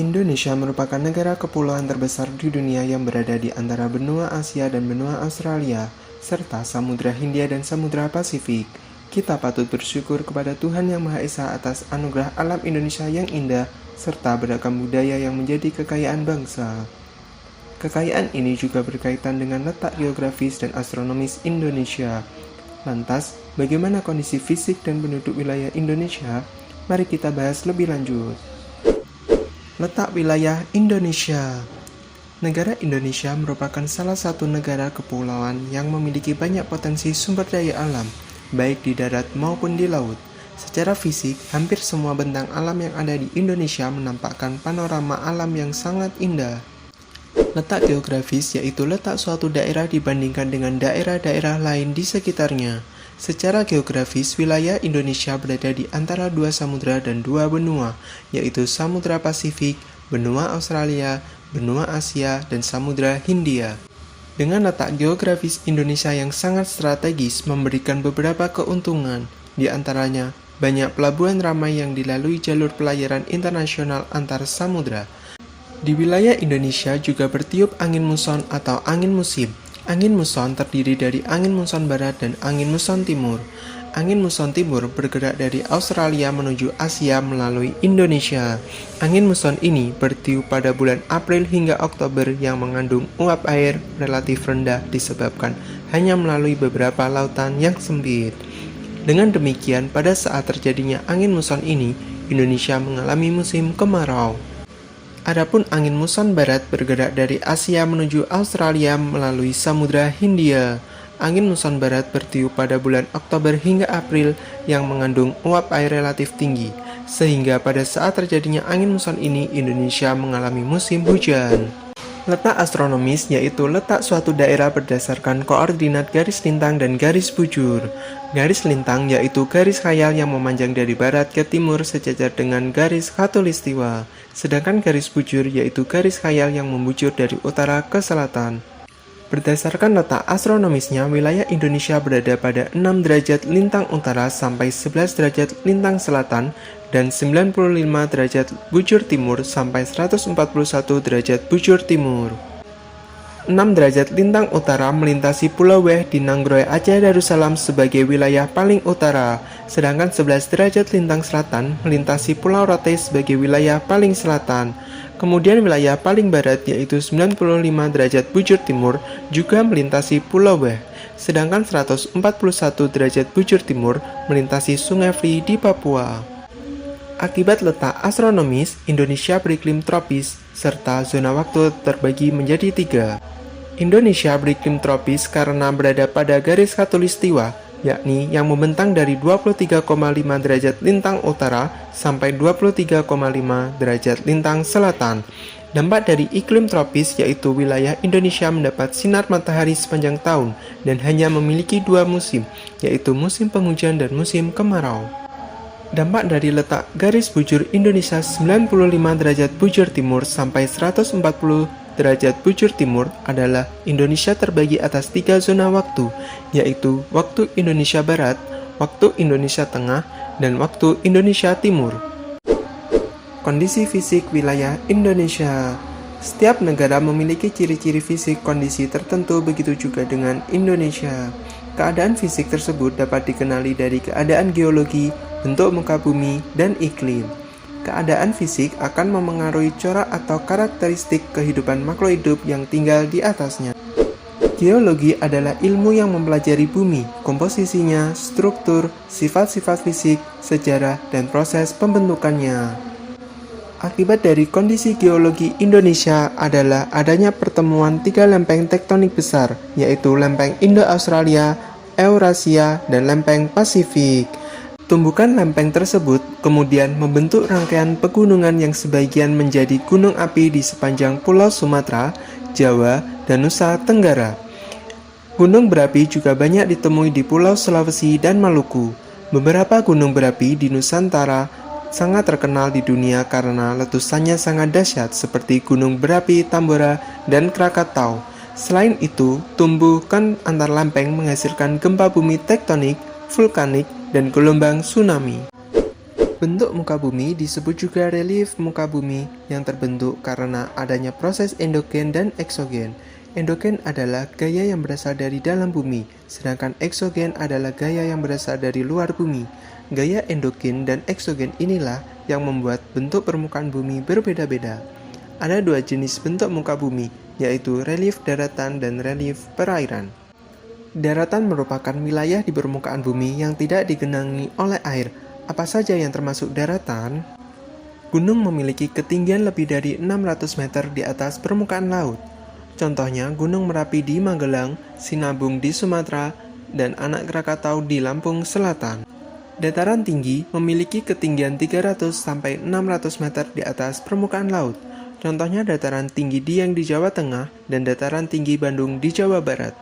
Indonesia merupakan negara kepulauan terbesar di dunia yang berada di antara benua Asia dan benua Australia, serta Samudra Hindia dan Samudra Pasifik. Kita patut bersyukur kepada Tuhan Yang Maha Esa atas anugerah alam Indonesia yang indah, serta beragam budaya yang menjadi kekayaan bangsa. Kekayaan ini juga berkaitan dengan letak geografis dan astronomis Indonesia. Lantas, bagaimana kondisi fisik dan penduduk wilayah Indonesia? Mari kita bahas lebih lanjut. Letak wilayah Indonesia. Negara Indonesia merupakan salah satu negara kepulauan yang memiliki banyak potensi sumber daya alam, baik di darat maupun di laut. Secara fisik, hampir semua bentang alam yang ada di Indonesia menampakkan panorama alam yang sangat indah. Letak geografis yaitu letak suatu daerah dibandingkan dengan daerah-daerah lain di sekitarnya. Secara geografis, wilayah Indonesia berada di antara dua samudra dan dua benua, yaitu Samudra Pasifik, benua Australia, benua Asia, dan Samudra Hindia. Dengan letak geografis Indonesia yang sangat strategis memberikan beberapa keuntungan, di antaranya banyak pelabuhan ramai yang dilalui jalur pelayaran internasional antar samudra. Di wilayah Indonesia juga bertiup angin muson atau angin musim. Angin muson terdiri dari angin muson barat dan angin muson timur. Angin muson timur bergerak dari Australia menuju Asia melalui Indonesia. Angin muson ini bertiup pada bulan April hingga Oktober yang mengandung uap air relatif rendah disebabkan hanya melalui beberapa lautan yang sempit. Dengan demikian, pada saat terjadinya angin muson ini, Indonesia mengalami musim kemarau. Adapun angin muson barat bergerak dari Asia menuju Australia melalui Samudra Hindia. Angin muson barat bertiup pada bulan Oktober hingga April yang mengandung uap air relatif tinggi, sehingga pada saat terjadinya angin muson ini Indonesia mengalami musim hujan. Letak astronomis yaitu letak suatu daerah berdasarkan koordinat garis lintang dan garis bujur. Garis lintang yaitu garis khayal yang memanjang dari barat ke timur sejajar dengan garis khatulistiwa. Sedangkan garis bujur yaitu garis khayal yang membujur dari utara ke selatan. Berdasarkan letak astronomisnya, wilayah Indonesia berada pada 6 derajat lintang utara sampai 11 derajat lintang selatan dan 95 derajat bujur timur sampai 141 derajat bujur timur. 6 derajat lintang utara melintasi Pulau Weh di Nanggroe Aceh Darussalam sebagai wilayah paling utara, sedangkan 11 derajat lintang selatan melintasi Pulau Rote sebagai wilayah paling selatan. Kemudian wilayah paling barat yaitu 95 derajat bujur timur juga melintasi Pulau Weh, sedangkan 141 derajat bujur timur melintasi Sungai Vli di Papua. Akibat letak astronomis, Indonesia beriklim tropis, serta zona waktu terbagi menjadi 3. Indonesia beriklim tropis karena berada pada garis khatulistiwa, yakni yang membentang dari 23,5 derajat lintang utara sampai 23,5 derajat lintang selatan. Dampak dari iklim tropis yaitu wilayah Indonesia mendapat sinar matahari sepanjang tahun dan hanya memiliki 2 musim, yaitu musim penghujan dan musim kemarau. Dampak dari letak garis bujur Indonesia 95 derajat bujur timur sampai 140 derajat bujur timur adalah Indonesia terbagi atas 3 zona waktu, yaitu waktu Indonesia Barat, waktu Indonesia Tengah, dan waktu Indonesia Timur. Kondisi fisik wilayah Indonesia. Setiap negara memiliki ciri-ciri fisik kondisi tertentu, begitu juga dengan Indonesia. Keadaan fisik tersebut dapat dikenali dari keadaan geologi, bentuk muka bumi, dan iklim. Keadaan fisik akan memengaruhi corak atau karakteristik kehidupan makhluk hidup yang tinggal di atasnya. Geologi adalah ilmu yang mempelajari bumi, komposisinya, struktur, sifat-sifat fisik, sejarah, dan proses pembentukannya. Akibat dari kondisi geologi Indonesia adalah adanya pertemuan 3 lempeng tektonik besar, yaitu lempeng Indo-Australia, Eurasia, dan lempeng Pasifik. Tumbukan lempeng tersebut kemudian membentuk rangkaian pegunungan yang sebagian menjadi gunung api di sepanjang Pulau Sumatera, Jawa, dan Nusa Tenggara. Gunung berapi juga banyak ditemui di Pulau Sulawesi dan Maluku. Beberapa gunung berapi di Nusantara sangat terkenal di dunia karena letusannya sangat dahsyat seperti Gunung Berapi Tambora dan Krakatau. Selain itu, tumbukan antar lempeng menghasilkan gempa bumi tektonik, vulkanik, dan gelombang tsunami. Bentuk muka bumi disebut juga relief muka bumi yang terbentuk karena adanya proses endogen dan eksogen. Endogen adalah gaya yang berasal dari dalam bumi, sedangkan eksogen adalah gaya yang berasal dari luar bumi. Gaya endogen dan eksogen inilah yang membuat bentuk permukaan bumi berbeda-beda. Ada dua jenis bentuk muka bumi, yaitu relief daratan dan relief perairan. Daratan merupakan wilayah di permukaan bumi yang tidak digenangi oleh air. Apa saja yang termasuk daratan? Gunung memiliki ketinggian lebih dari 600 meter di atas permukaan laut. Contohnya Gunung Merapi di Magelang, Sinabung di Sumatera, dan Anak Krakatau di Lampung Selatan. Dataran tinggi memiliki ketinggian 300 sampai 600 meter di atas permukaan laut. Contohnya dataran tinggi Dieng di Jawa Tengah dan dataran tinggi Bandung di Jawa Barat.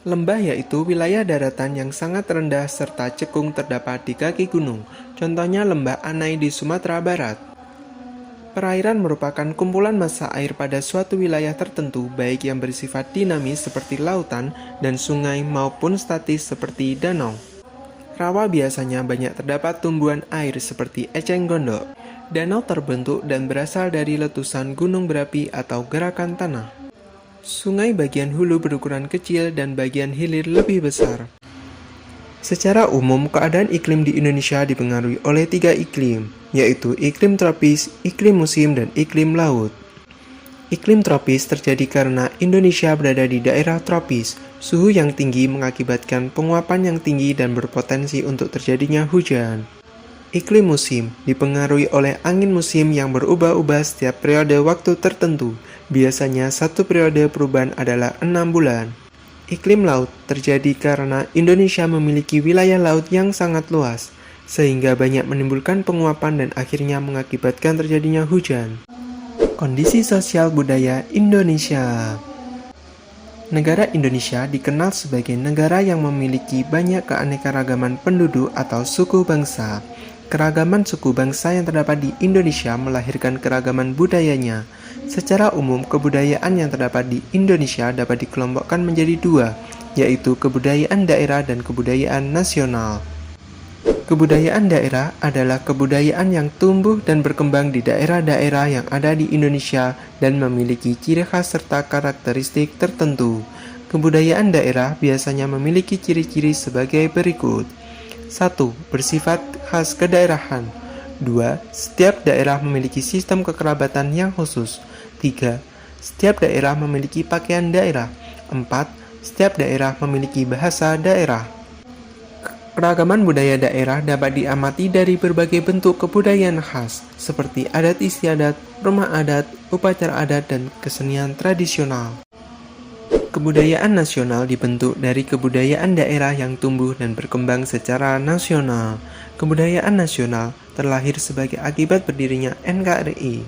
Lembah yaitu wilayah daratan yang sangat rendah serta cekung terdapat di kaki gunung. Contohnya Lembah Anai di Sumatera Barat. Perairan merupakan kumpulan massa air pada suatu wilayah tertentu, baik yang bersifat dinamis seperti lautan dan sungai maupun statis seperti danau. Rawa biasanya banyak terdapat tumbuhan air seperti eceng gondok. Danau terbentuk dan berasal dari letusan gunung berapi atau gerakan tanah. Sungai bagian hulu berukuran kecil dan bagian hilir lebih besar. Secara umum, keadaan iklim di Indonesia dipengaruhi oleh 3 iklim, yaitu iklim tropis, iklim musim, dan iklim laut. Iklim tropis terjadi karena Indonesia berada di daerah tropis. Suhu yang tinggi mengakibatkan penguapan yang tinggi dan berpotensi untuk terjadinya hujan. Iklim musim dipengaruhi oleh angin musim yang berubah-ubah setiap periode waktu tertentu. Biasanya satu periode perubahan adalah 6 bulan. Iklim laut terjadi karena Indonesia memiliki wilayah laut yang sangat luas, sehingga banyak menimbulkan penguapan dan akhirnya mengakibatkan terjadinya hujan. Kondisi sosial budaya Indonesia. Negara Indonesia dikenal sebagai negara yang memiliki banyak keanekaragaman penduduk atau suku bangsa. Keragaman suku bangsa yang terdapat di Indonesia melahirkan keragaman budayanya. Secara umum, kebudayaan yang terdapat di Indonesia dapat dikelompokkan menjadi 2, yaitu kebudayaan daerah dan kebudayaan nasional. Kebudayaan daerah adalah kebudayaan yang tumbuh dan berkembang di daerah-daerah yang ada di Indonesia dan memiliki ciri khas serta karakteristik tertentu. Kebudayaan daerah biasanya memiliki ciri-ciri sebagai berikut. 1. Bersifat khas kedaerahan. 2. Setiap daerah memiliki sistem kekerabatan yang khusus. 3. Setiap daerah memiliki pakaian daerah. 4. Setiap daerah memiliki bahasa daerah. Keragaman budaya daerah dapat diamati dari berbagai bentuk kebudayaan khas, seperti adat istiadat, rumah adat, upacara adat, dan kesenian tradisional. Kebudayaan nasional dibentuk dari kebudayaan daerah yang tumbuh dan berkembang secara nasional. Kebudayaan nasional terlahir sebagai akibat berdirinya NKRI.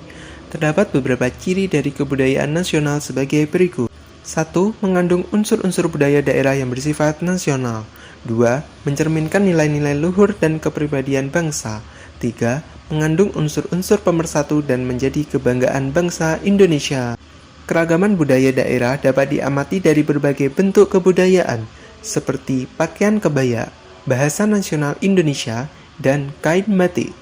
Terdapat beberapa ciri dari kebudayaan nasional sebagai berikut. 1. Mengandung unsur-unsur budaya daerah yang bersifat nasional. 2. Mencerminkan nilai-nilai luhur dan kepribadian bangsa. 3. Mengandung unsur-unsur pemersatu dan menjadi kebanggaan bangsa Indonesia. Keragaman budaya daerah dapat diamati dari berbagai bentuk kebudayaan, seperti pakaian kebaya, bahasa nasional Indonesia, dan kain batik.